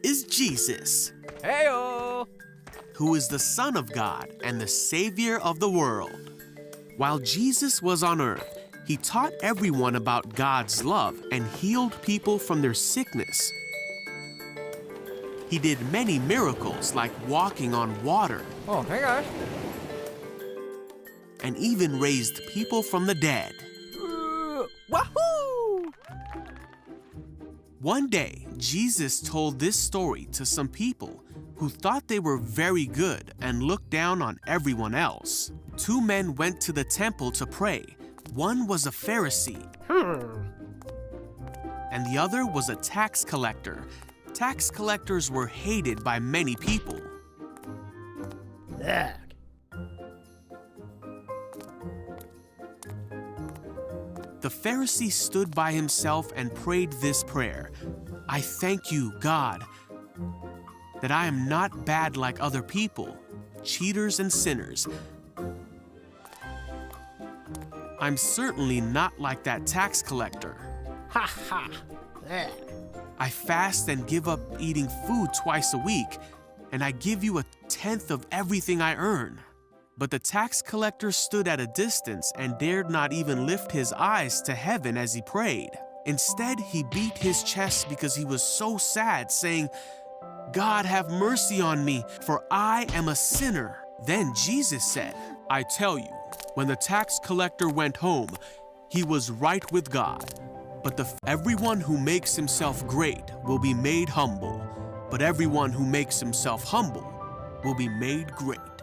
This is Jesus, Heyo! who is the Son of God and the Savior of the world. While Jesus was on earth, he taught everyone about God's love and healed people from their sickness. He did many miracles like walking on water Oh, hey guys. and even raised people from the dead. Wahoo! One day, Jesus told this story to some people who thought they were very good and looked down on everyone else. Two men went to the temple to pray. One was a Pharisee, and the other was a tax collector. Tax collectors were hated by many people. Ugh. The Pharisee stood by himself and prayed this prayer: I thank you, God, that I am not bad like other people, cheaters and sinners. I'm certainly not like that tax collector. Ha ha. Ugh. I fast and give up eating food twice a week, and I give you 1/10 of everything I earn. But the tax collector stood at a distance and dared not even lift his eyes to heaven as he prayed. Instead, he beat his chest because he was so sad, saying, God, have mercy on me, for I am a sinner. Then Jesus said, I tell you, when the tax collector went home, he was right with God. But everyone who makes himself great will be made humble, but everyone who makes himself humble will be made great.